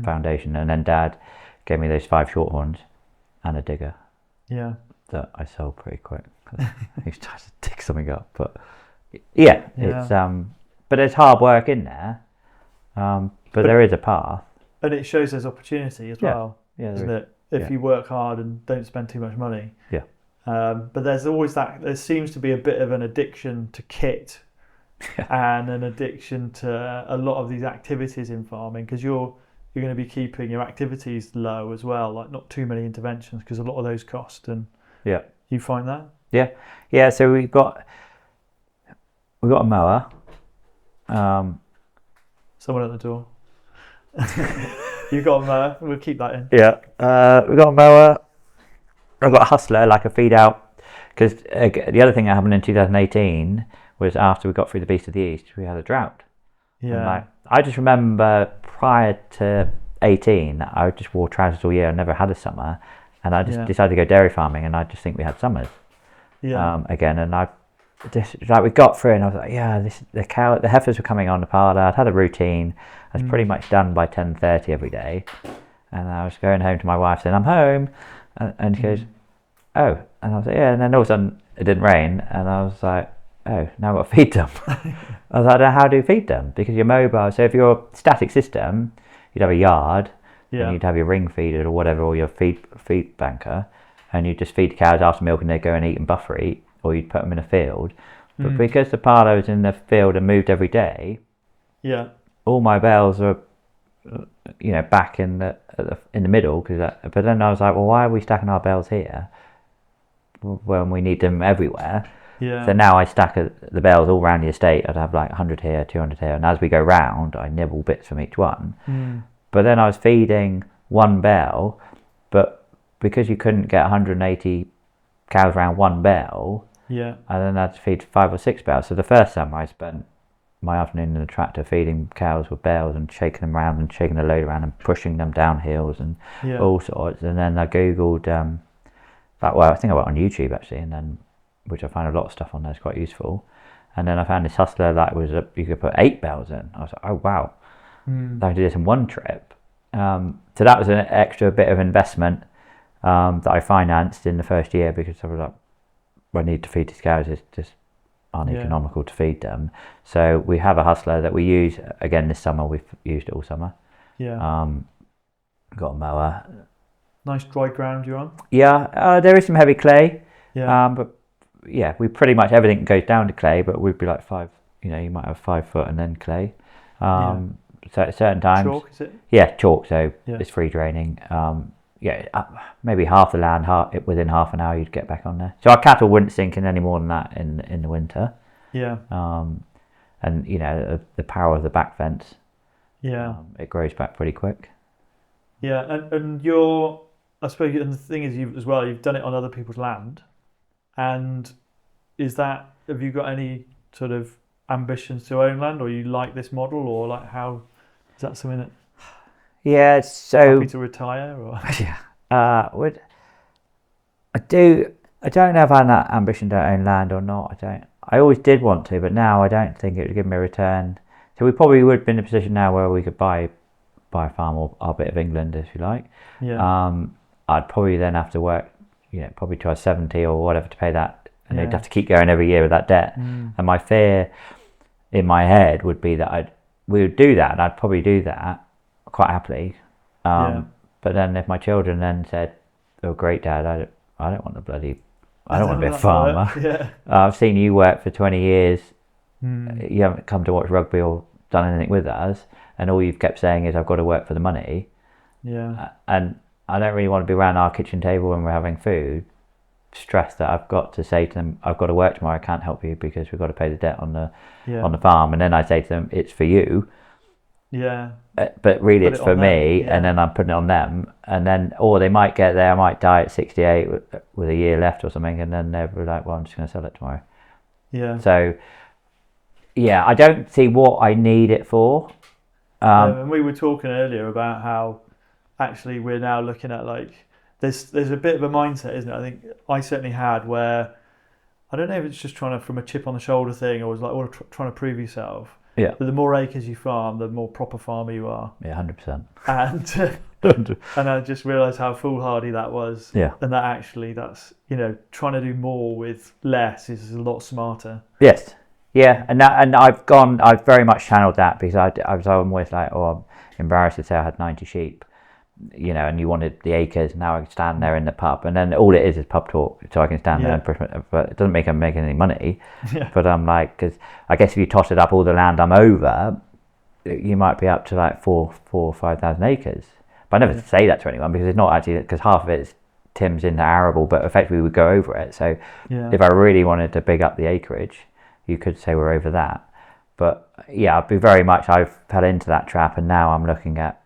foundation. And then Dad gave me those 5 shorthorns and a digger. Yeah. That I sold pretty quick. He tries to dig something up, but it's but there's hard work in there. But there is a path, and it shows there's opportunity as well. Yeah, isn't it? If you work hard and don't spend too much money. Yeah. But there's always that. There seems to be a bit of an addiction to kit, and an addiction to a lot of these activities in farming, because you're going to be keeping your activities low as well, like not too many interventions, because a lot of those cost. And you find that? Yeah. So we've got a mower. Someone at the door. You've got a mower. We'll keep that in. Yeah. We've got a mower. I've got a hustler, like a feed out, because the other thing that happened in 2018 was after we got through the Beast of the East, we had a drought. Yeah. And I just remember prior to 18, I just wore trousers all year. I never had a summer, and I just decided to go dairy farming, and I just think we had summers. Again, and I just we got through, and I was like, the heifers were coming on the parlour. I'd had a routine. I was pretty much done by 10:30 every day, and I was going home to my wife saying, "I'm home," and she goes, "Oh," and I was like, "Yeah," and then all of a sudden it didn't rain, and I was like, "Oh, now I've got to feed them." I was like, "How do you feed them?" Because you're mobile. So if you're a static system, you'd have a yard, and you'd have your ring feeder or whatever, or your feed banker, and you'd just feed the cows after milk, and they'd go and eat and buffer eat, or you'd put them in a field. But because the parlour was in the field and moved every day, all my bales are back in the middle. But then I was like, well, why are we stacking our bales here when we need them everywhere? Yeah. So now I stack the bales all around the estate. I'd have like 100 here, 200 here, and as we go round, I nibble bits from each one. But then I was feeding one bale, but because you couldn't get 180 cows around one bale, yeah, and then I had to feed 5 or 6 bales. So the first summer I spent my afternoon in the tractor feeding cows with bales and shaking them around and shaking the load around and pushing them down hills and all sorts. And then I googled, I think I went on YouTube actually, and then which I found a lot of stuff on there is quite useful. And then I found this hustler that you could put 8 bales in. I was like, oh wow, I could do this in one trip. So that was an extra bit of investment that I financed in the first year, because I was like, I need to feed these cows, it's just uneconomical to feed them. So we have a hustler that we use again this summer. We've used it all summer. Got a mower. Nice dry ground you're on. There is some heavy clay. But we pretty much everything goes down to clay, but we'd be like 5, you might have 5 foot and then clay. So at certain times, chalk, is it? Chalk, so it's free draining. Maybe half the land, within half an hour you'd get back on there. So our cattle wouldn't sink in any more than that in the winter. And the power of the back fence, it grows back pretty quick. And I suppose, and the thing is, you've done it on other people's land, and have you got any sort of ambitions to own land, or you like this model, or like how is that something that happy to retire, or I don't know if I had that ambition to own land or not. I always did want to, but now I don't think it would give me a return. So we probably would be in a position now where we could buy a farm or our bit of England, if you like. I'd probably then have to work, probably to 70 or whatever to pay that, and they'd have to keep going every year with that debt. And my fear in my head would be that we would do that, and I'd probably do that quite happily. But then if my children then said, "Oh, great, Dad, I don't want I don't want to be a farmer. I've seen you work for 20 years. You haven't come to watch rugby or done anything with us, and all you've kept saying is I've got to work for the money." And I don't really want to be around our kitchen table when we're having food, stressed that I've got to say to them, "I've got to work tomorrow. I can't help you because we've got to pay the debt on the farm." And then I say to them, "It's for you." But really it's for me, and then I'm putting it on them, and then they might get there, I might die at 68 with a year left or something, and then they'll be like, well, I'm just going to sell it tomorrow. So I don't see what I need it for. And we were talking earlier about how actually we're now looking at, like, there's a bit of a mindset, isn't it? I think I certainly had, where I don't know if it's just from a chip on the shoulder thing, or was like trying to prove yourself. But the more acres you farm, the more proper farmer you are. 100%. And I just realised how foolhardy that was. And that actually, that's, trying to do more with less is a lot smarter. Yes. And I've very much channeled that, because I was always like, I'm embarrassed to say I had 90 sheep, and you wanted the acres. Now I can stand there in the pub, and then all it is pub talk, so I can stand there and push, but it doesn't make I'm making any money. But I'm like, because I guess if you toss it up all the land I'm over, you might be up to like 4,000 or 5,000 acres. But I never say that to anyone, because it's not actually, because half of it's Tim's into arable, but effectively we go over it. So if I really wanted to big up the acreage, you could say we're over that. But I've fell into that trap, and now I'm looking at.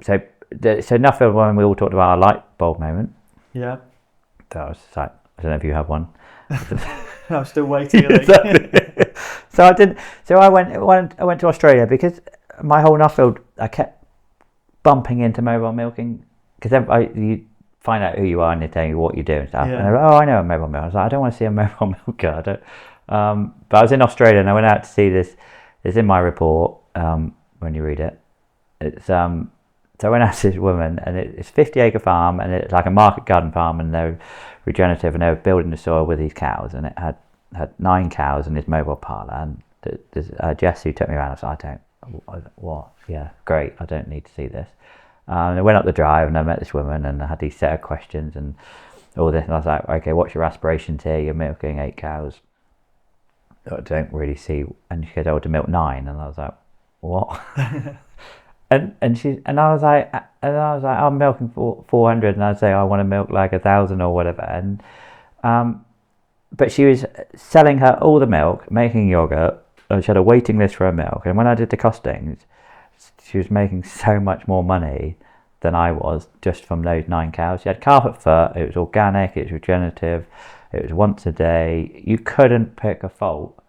So Nuffield, when we all talked about our light bulb moment. That was like, I don't know if you have one. I'm still waiting. So I didn't. So I went to Australia, because my whole Nuffield, I kept bumping into mobile milking, because you find out who you are and they tell you what you do and stuff. And they're like, I know a mobile milker. I was like, I don't want to see a mobile milker. But I was in Australia, and I went out to see this. It's in my report when you read it. It's So I went out to this woman, and it's a 50-acre farm, and it's like a market garden farm, and they're regenerative, and they were building the soil with these cows, and it had 9 cows in this mobile parlour, and Jess, who took me around, I was like, what? Yeah, great, I don't need to see this. And I went up the drive, and I met this woman, and I had these set of questions, and all this, and I was like, okay, what's your aspirations here? You're milking 8 cows. I don't really see, and she goes, to milk 9, and I was like, what? And I was like, I'm milking for 400, and I'd say I want to milk like 1,000 or whatever. And but she was selling her all the milk, making yogurt. She had a waiting list for her milk, and when I did the costings, she was making so much more money than I was just from those 9 cows. She had carpet fur. It was organic. It was regenerative. It was once a day. You couldn't pick a fault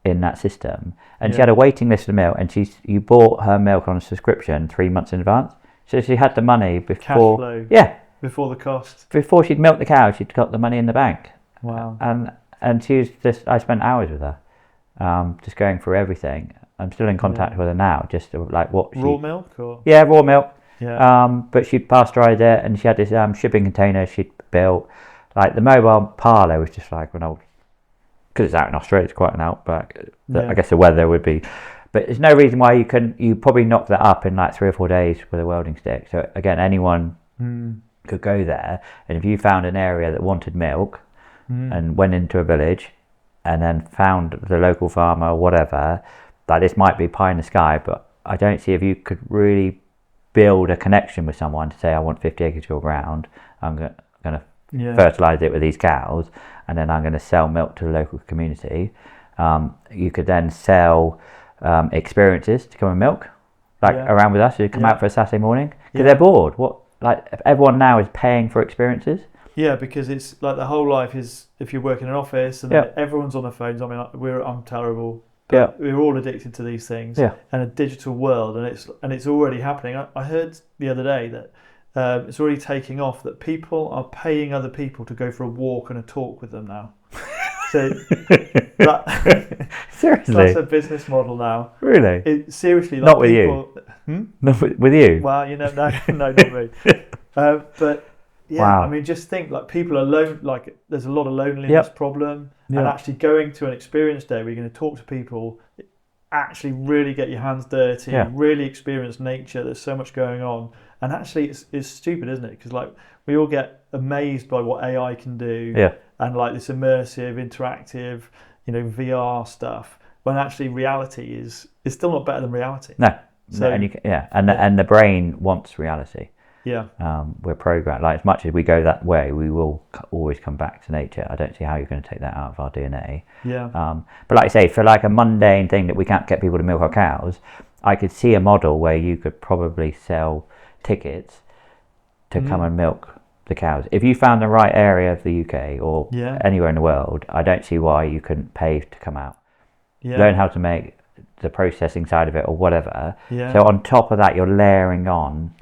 in that system. And she had a waiting list for milk, and you bought her milk on a subscription 3 months in advance. So she had the money before. Cash flow. Yeah. Before the cost. Before she'd milked the cow, she'd got the money in the bank. Wow. And she was just, I spent hours with her, just going through everything. I'm still in contact with her now, just to, like what she... Raw milk or? Yeah, raw milk. Yeah. But she'd pasteurised it, and she had this shipping container she'd built. Like the mobile parlour was just like an old... Because it's out in Australia, it's quite an outback. I guess the weather would be... But there's no reason why you probably knock that up in like 3 or 4 days with a welding stick. So again, anyone could go there, and if you found an area that wanted milk and went into a village and then found the local farmer or whatever, like this might be pie in the sky, but I don't see if you could really build a connection with someone to say, I want 50 acres of your ground, I'm going to fertilise it with these cows, and then I'm going to sell milk to the local community. You could then sell experiences to come and milk, around with us. You come out for a Saturday morning because they're bored. Everyone now is paying for experiences. Yeah, because it's like the whole life is if you're working in an office and everyone's on their phones. I mean, I'm terrible. But we're all addicted to these things. Yeah. And a digital world, and it's already happening. I heard the other day that it's already taking off, that people are paying other people to go for a walk and a talk with them now. So seriously, that's a business model now. Really? Seriously, like not with you. Not with you. Well, no, not me. But yeah, wow. I mean, just think like people are alone. Like there's a lot of loneliness problem, and actually going to an experience day where you're going to talk to people, actually really get your hands dirty, really experience nature. There's so much going on, and actually it's stupid, isn't it? Because like we all get amazed by what AI can do. Yeah. And like this immersive, interactive, VR stuff, when actually reality is still not better than reality. No. So and the brain wants reality. Yeah. We're programmed. Like as much as we go that way, we will always come back to nature. I don't see how you're going to take that out of our DNA. Yeah. But like I say, for like a mundane thing that we can't get people to milk our cows, I could see a model where you could probably sell tickets to come and milk the cows. If you found the right area of the UK or anywhere in the world, I don't see why you couldn't pay to come out. Learn how to make the processing side of it or whatever. So on top of that, you're layering on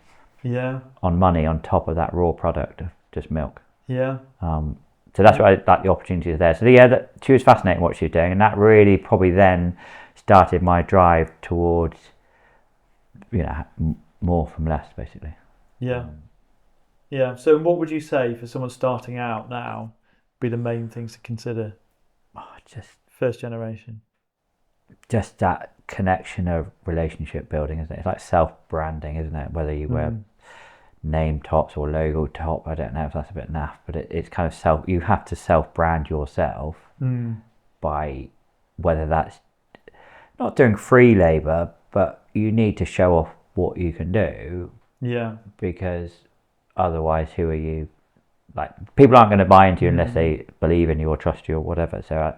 money on top of that raw product of just milk. So that's why like the opportunity is there. So she was fascinating what she was doing, and that really probably then started my drive towards more from less, basically. So what would you say for someone starting out now be the main things to consider? Just first generation. Just that connection of relationship building, isn't it? It's like self-branding, isn't it? Whether you wear name tops or logo top, I don't know if that's a bit naff, but it's kind of you have to self-brand yourself by whether that's not doing free labour, but you need to show off what you can do. Because otherwise, who are you? Like, people aren't going to buy into you unless they believe in you or trust you or whatever. So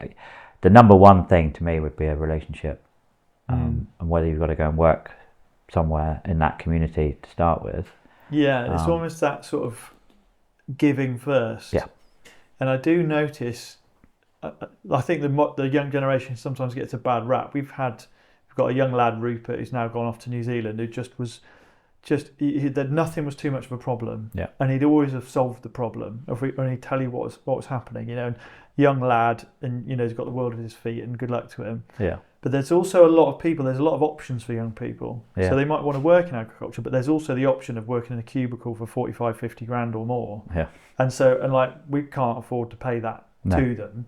the number one thing to me would be a relationship, and whether you've got to go and work somewhere in that community to start with. It's almost that sort of giving first. And I do notice, I think the young generation sometimes gets a bad rap. We've got a young lad, Rupert, who's now gone off to New Zealand, who that nothing was too much of a problem, and he'd always have solved the problem. And he'd tell you what was happening, and young lad, and he's got the world at his feet, and good luck to him. But there's also a lot of people. There's a lot of options for young people. So they might want to work in agriculture, but there's also the option of working in a cubicle for 45, 50 grand or more. And like we can't afford to pay that to them,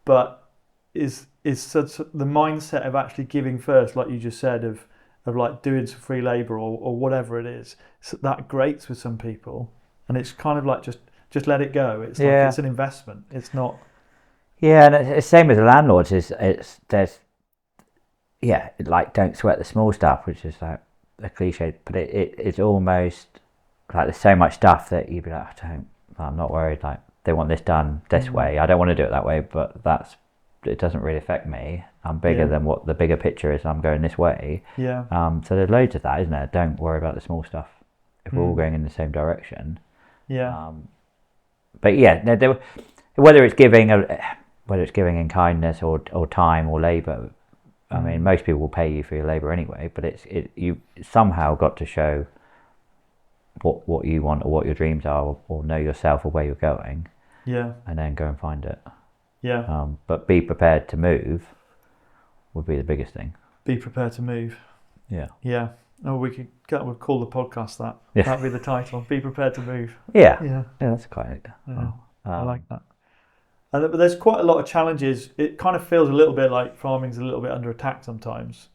but is such the mindset of actually giving first, like you just said, of like doing some free labour or whatever it is, so that grates with some people, and it's kind of like just let it go. It's like it's an investment. It's not. And it's the same with the landlords. like don't sweat the small stuff, which is like a cliche, but it's almost like there's so much stuff that you'd be like, I'm not worried. Like they want this done this way. I don't want to do it that way, but it doesn't really affect me. I'm bigger than what the bigger picture is. I'm going this way. Yeah. So there's loads of that, isn't there? Don't worry about the small stuff if we're all going in the same direction. Yeah. But yeah, whether it's giving in kindness or time or labour. I mean, most people will pay you for your labour anyway, but you somehow got to show what you want or what your dreams are, or know yourself or where you're going. Yeah. And then go and find it. Yeah. But be prepared to move would be the biggest thing. Be prepared to move. Yeah. Yeah. Oh, we'd call the podcast that. Yeah. That'd be the title. Be prepared to move. Yeah. Yeah. Yeah, that's quite. Yeah. I like that. But there's quite a lot of challenges. It kind of feels a little bit like farming's a little bit under attack sometimes.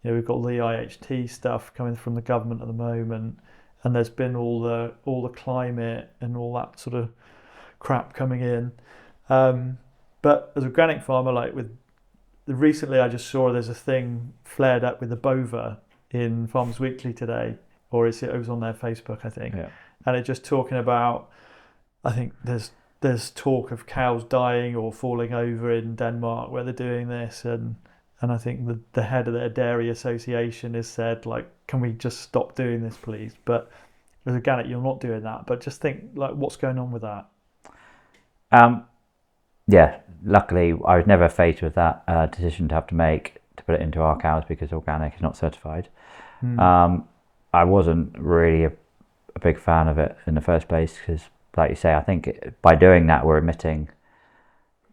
We've got the IHT stuff coming from the government at the moment, and there's been all the climate and all that sort of crap coming in. But as an organic farmer, recently I just saw there's a thing flared up with the bova in Farmers Weekly today, or it was on their Facebook, I think. Yeah. And it's just talking about, I think there's talk of cows dying or falling over in Denmark where they're doing this, and I think the head of their dairy association has said, like, can we just stop doing this, please? But as organic, you're not doing that. But just think, like, what's going on with that? Yeah, luckily I was never faced with that decision to have to make to put it into our cows because organic is not certified. I wasn't really a big fan of it in the first place because, like you say, I think by doing that we're admitting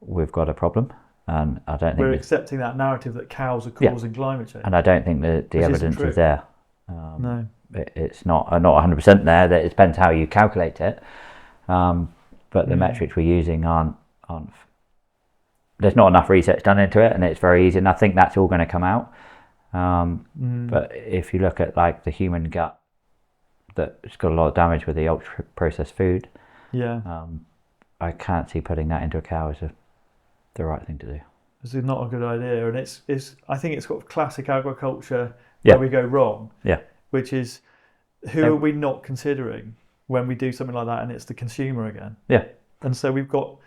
we've got a problem, and I don't think we're accepting that narrative that cows are causing climate change. And I don't think that the evidence is there. No, it's not 100% there. That it depends how you calculate it, but the metrics we're using aren't. There's not enough research done into it, and it's very easy. And I think that's all going to come out. But if you look at like the human gut, that's got a lot of damage with the ultra processed food. Yeah. I can't see putting that into a cow as the right thing to do. This is not a good idea, and it's. I think it's got classic agriculture where we go wrong. Yeah. Which is, who are we not considering when we do something like that, and it's the consumer again. Yeah. And so we've got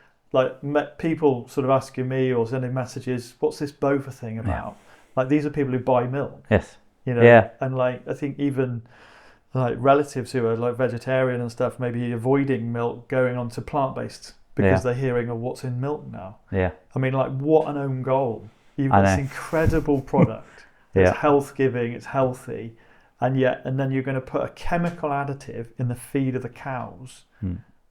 people sort of asking me or sending messages, what's this Bova thing about? Like, these are people who buy milk. Yes. Yeah. And I think even like relatives who are like vegetarian and stuff, maybe avoiding milk, going on to plant-based because they're hearing of what's in milk now. Yeah. I mean, like, what an own goal. You've got this incredible product. It's health-giving, it's healthy, and then you're going to put a chemical additive in the feed of the cows.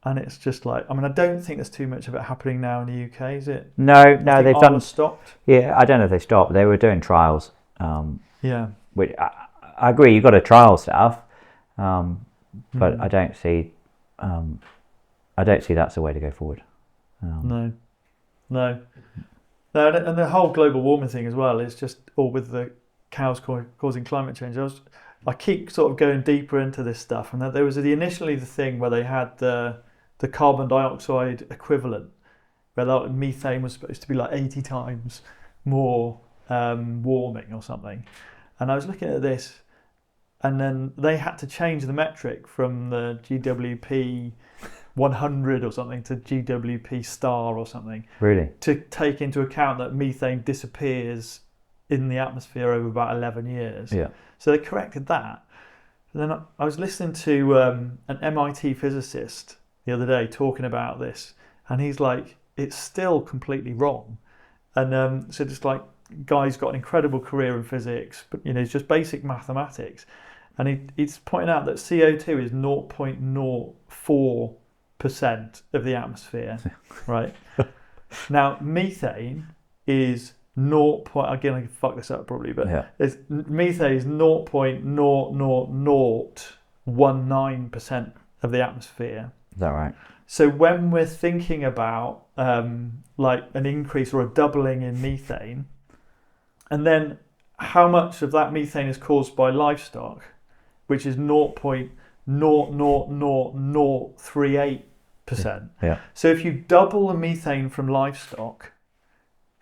And it's just like, I mean, I don't think there's too much of it happening now in the UK, is it? No, they've done. Stopped. Yeah, I don't know if they stopped. They were doing trials. Which I agree, you've got to trial stuff, but I don't see that's the way to go forward. No, and the whole global warming thing as well is just all with the cows causing climate change. I keep sort of going deeper into this stuff, and there was initially the thing where they had the carbon dioxide equivalent, where methane was supposed to be like 80 times more warming or something. And I was looking at this, and then they had to change the metric from the GWP 100 or something to GWP star or something. Really? To take into account that methane disappears in the atmosphere over about 11 years. Yeah. So they corrected that. And then I was listening to an MIT physicist the other day talking about this, and he's like, it's still completely wrong. And so just like, guy's got an incredible career in physics, but it's just basic mathematics. And he's pointing out that CO2 is 0.04% of the atmosphere, right? Now, methane is again, I can fuck this up probably, but methane is 0.00019% of the atmosphere. Is that right? So when we're thinking about like an increase or a doubling in methane, and then how much of that methane is caused by livestock, which is 0.00038%. Yeah. So if you double the methane from livestock,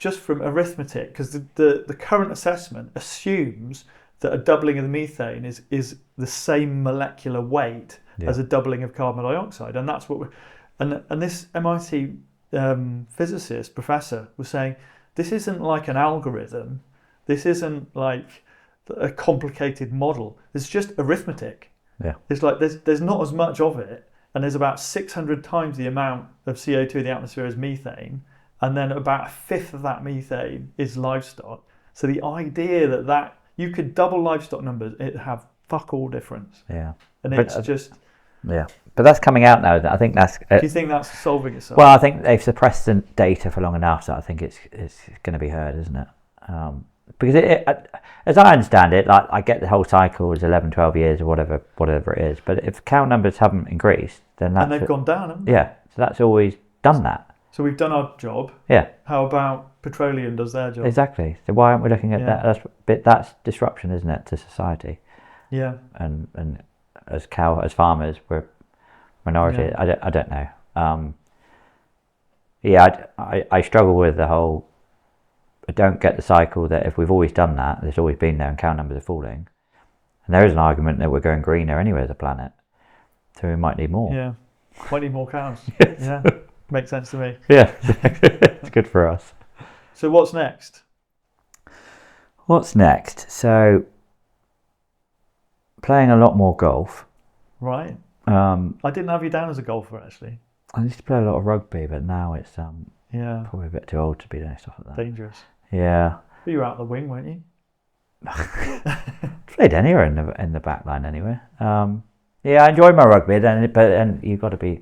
just from arithmetic, because the current assessment assumes that a doubling of the methane is the same molecular weight as a doubling of carbon dioxide, and that's what and this MIT physicist professor was saying, this isn't like an algorithm, this isn't like a complicated model, it's just arithmetic. It's like there's not as much of it, and there's about 600 times the amount of CO2 in the atmosphere as methane, and then about a fifth of that methane is livestock. So the idea that you could double livestock numbers, it'd have fuck all difference. Yeah. And it's just... Yeah. But that's coming out now. I think that's... Do you think that's solving itself? Well, I think they've suppressed the data for long enough, so I think it's going to be heard, isn't it? Because as I understand it, like I get the whole cycle is 11, 12 years or whatever it is, but if cow numbers haven't increased, then that's... And they've gone down, haven't they? Yeah. So that's always done that. So we've done our job. Yeah. How about petroleum does their job? Exactly. So why aren't we looking at that? That's disruption, isn't it, to society? Yeah. And as farmers, we're minority. Yeah. I don't know. I struggle with the whole. I don't get the cycle that if we've always done that, there's always been there, and cow numbers are falling, and there is an argument that we're going greener anyway as a planet, so we might need more. Yeah. Might need more cows. Yes. Yeah. Makes sense to me. Yeah, it's good for us. So what's next? What's next? So playing a lot more golf. Right. I didn't have you down as a golfer, actually. I used to play a lot of rugby, but now it's probably a bit too old to be doing stuff like that. Dangerous. Yeah. But you were out the wing, weren't you? Played anywhere in the back line anyway. I enjoyed my rugby, but you've got to be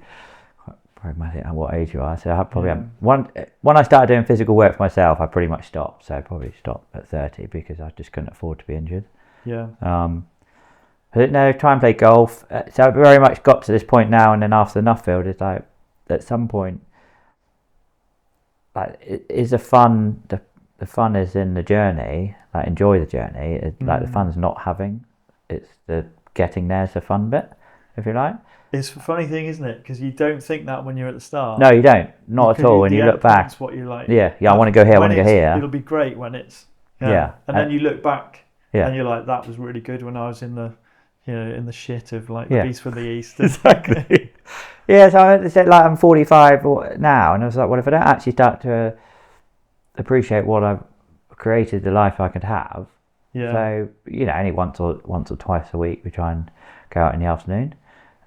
pragmatic at what age you are. So I probably when I started doing physical work for myself, I pretty much stopped. So I probably stopped at 30 because I just couldn't afford to be injured. Yeah. But no, try and play golf. So I very much got to this point now, and then after the Nuffield, it's like at some point, like it is a fun. The fun is in the journey. Like enjoy the journey. Like the fun's not having. It's the getting there's the fun bit, if you like. It's a funny thing, isn't it? Because you don't think that when you're at the start. No, you don't. Not at all. When you look back, that's what you like. Yeah. I want to go here. I want to go here. It'll be great when it's. Yeah. And then you look back, and you're like, that was really good when I was in the, in the shit of like the Beast from the East. Exactly. Yeah. So I said, like, I'm 45 now, and I was like, well, if I don't actually start to appreciate what I've created, the life I could have. Yeah. So only once or twice a week we try and go out in the afternoon.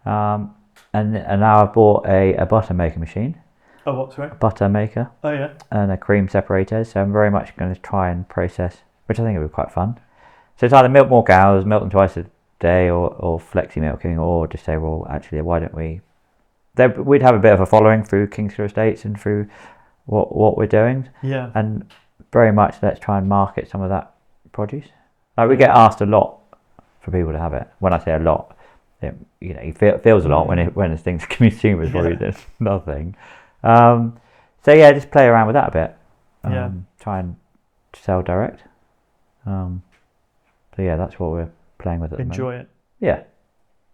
And now I've bought a butter maker machine. Oh, what, sorry? A butter maker. Oh, yeah. And a cream separator. So I'm very much going to try and process, which I think will be quite fun. So it's either milk more cows, milk them twice a day, or flexi milking, or just say, well, actually, why don't we? We'd have a bit of a following through Kingsclear Estates and through what we're doing. Yeah. And very much let's try and market some of that produce. Like we get asked a lot for people to have it. When I say a lot, it feels a lot when it's things to consumers probably there's nothing. Just play around with that a bit. Try and sell direct. That's what we're playing with at the moment. Enjoy it. Yeah.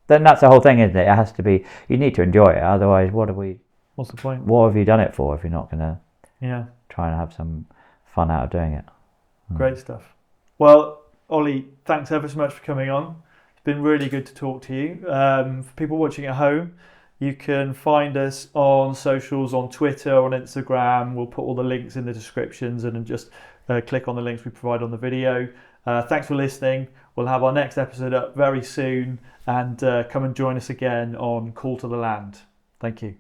Then that's the whole thing, isn't it? It has to be. You need to enjoy it. Otherwise, what's the point? What have you done it for if you're not going to try and have some fun out of doing it? Great stuff. Well, Ollie, thanks ever so much for coming on. It's been really good to talk to you. For people watching at home, you can find us on socials, on Twitter, on Instagram. We'll put all the links in the descriptions, and then just click on the links we provide on the video. Thanks for listening. We'll have our next episode up very soon, and come and join us again on Call to the Land. Thank you.